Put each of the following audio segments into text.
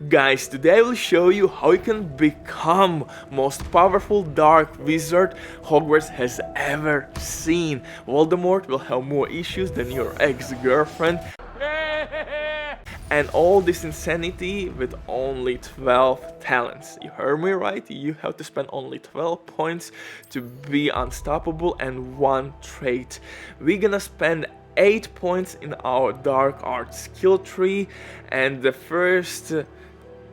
Guys, today I will show you how you can become most powerful dark wizard Hogwarts has ever seen. Voldemort will have more issues than your ex-girlfriend. And all this insanity with only 12 talents. You heard me right? You have to spend only 12 points to be unstoppable and 1 trait. We're gonna spend 8 points in our dark art skill tree, and the first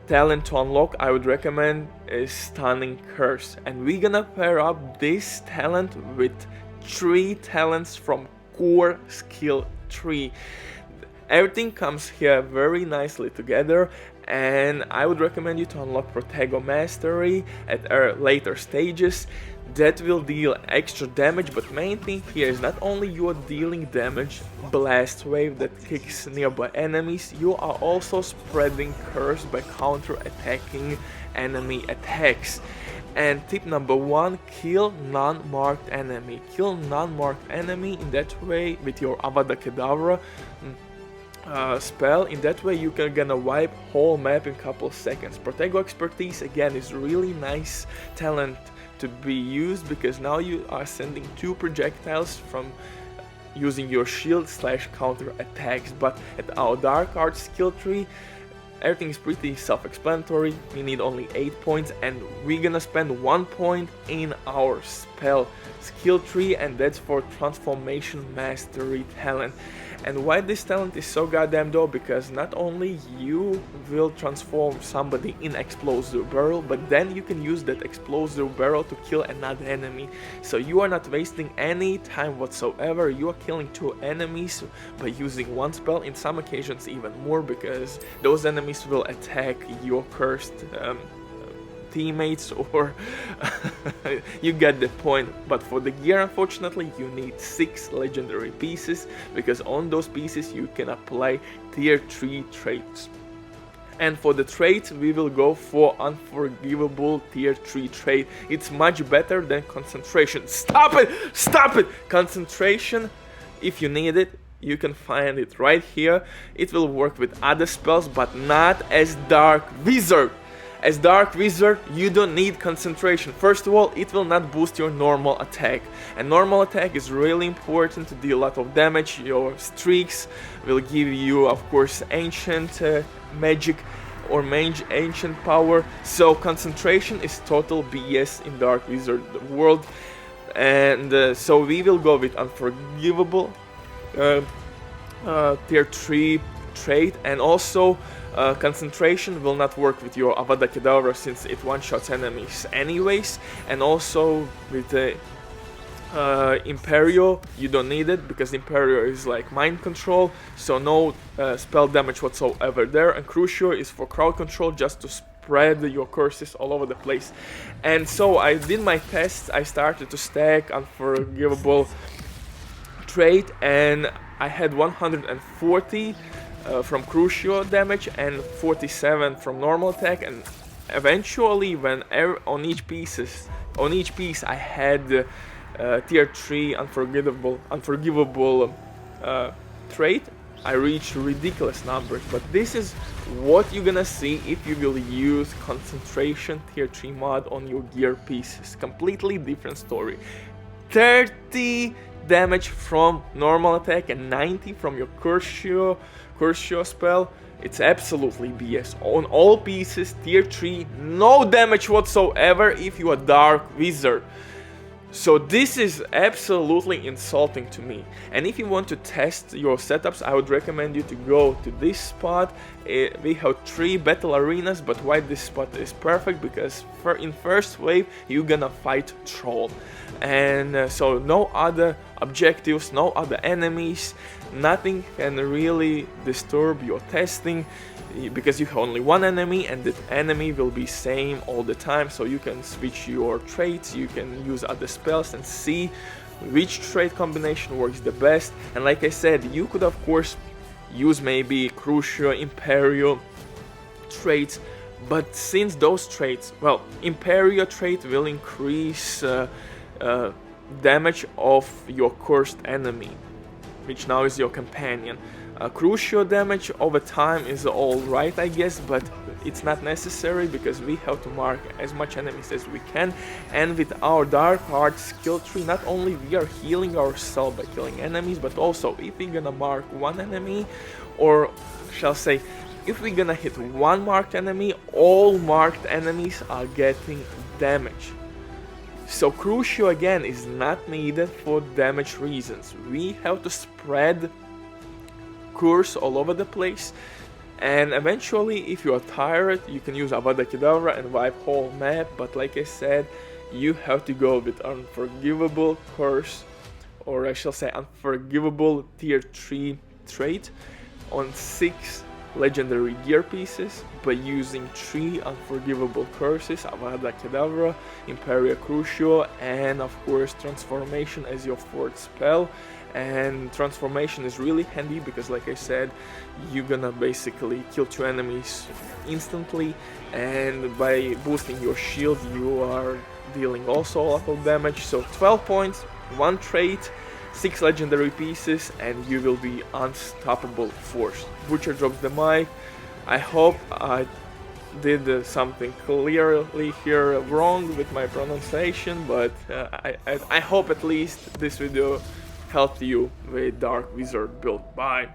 talent to unlock I would recommend is Stunning Curse, and we're gonna pair up this talent with 3 talents from core skill tree. Everything comes here very nicely together, and I would recommend you to unlock Protego Mastery at later stages. That will deal extra damage, but main thing here is not only you are dealing damage, blast wave that kicks nearby enemies, you are also spreading curse by counter-attacking enemy attacks. And tip number 1, kill non-marked enemy. Kill non-marked enemy in that way with your Avada Kedavra spell. In that way you can gonna wipe whole map in couple seconds. Protego Expertise again is really nice talent to be used, because now you are sending 2 projectiles from using your shield / counter attacks. But at our dark art skill tree everything is pretty self-explanatory. We need only 8 points, and we're gonna spend 1 point in our spell skill tree, and that's for Transformation Mastery talent. And why this talent is so goddamn dope? Because not only you will transform somebody in Explosive Barrel, but then you can use that Explosive Barrel to kill another enemy. So you are not wasting any time whatsoever. You are killing 2 enemies by using 1 spell, in some occasions even more, because those enemies will attack your cursed teammates, or you get the point. But for the gear, unfortunately, you need 6 legendary pieces, because on those pieces you can apply tier 3 traits. And for the trait, we will go for Unforgivable tier 3 trait. It's much better than Concentration. Stop it! Stop it! Concentration, if you need it, you can find it right here. It will work with other spells, but not as Dark Wizard. As Dark Wizard, you don't need concentration. First of all, it will not boost your normal attack. And normal attack is really important to deal a lot of damage. Your streaks will give you, of course, ancient magic or mage ancient power. So concentration is total BS in Dark Wizard world. And so we will go with Unforgivable tier 3 trait, and also concentration will not work with your Avada Kedavra since it one-shots enemies anyways. And also with the Imperio, you don't need it, because Imperio is like mind control, so no spell damage whatsoever there. And Crucio is for crowd control, just to spread your curses all over the place. And so I did my tests. I started to stack Unforgivable trait, and I had 140 from Crucio damage and 47 from normal attack. And eventually, when on each piece I had tier 3 unforgivable trait, I reached ridiculous numbers. But this is what you're gonna see if you will use concentration tier 3 mod on your gear pieces. Completely different story. 30 damage from normal attack and 90 from your Crucio spell. It's absolutely BS. On all pieces, tier 3, no damage whatsoever if you are Dark Wizard. So this is absolutely insulting to me. And if you want to test your setups, I would recommend you to go to this spot. We have 3 battle arenas, but why this spot is perfect? Because in first wave you're gonna fight troll, and so no other objectives, no other enemies, nothing can really disturb your testing, because you have only 1 enemy, and that enemy will be same all the time. So you can switch your traits, you can use other spells and see which trait combination works the best. And like I said, you could of course use maybe Crucio, Imperio traits, but since those traits, well, Imperio trait will increase damage of your cursed enemy, which now is your companion. Crucio damage over time is alright, I guess, but it's not necessary because we have to mark as much enemies as we can, and with our Dark Arts skill tree, not only we are healing ourselves by killing enemies, but also if we're gonna mark one enemy, or shall say, if we're gonna hit one marked enemy, all marked enemies are getting damage. So Crucio again is not needed for damage reasons. We have to spread curse all over the place, and eventually if you are tired you can use Avada Kedavra and wipe whole map, but like I said, you have to go with unforgivable curse, or I shall say unforgivable tier 3 trait on 6 legendary gear pieces by using 3 unforgivable curses: Avada Kedavra, Imperia Crucio, and of course Transformation as your 4th spell. And Transformation is really handy because, like I said, you're gonna basically kill 2 enemies instantly, and by boosting your shield you are dealing also a lot of damage. So 12 points, 1 trait, 6 legendary pieces, and you will be unstoppable force. Butcher drops the mic. I hope I did something clearly here wrong with my pronunciation, but I hope at least this video helped you with Dark Wizard build. Bye.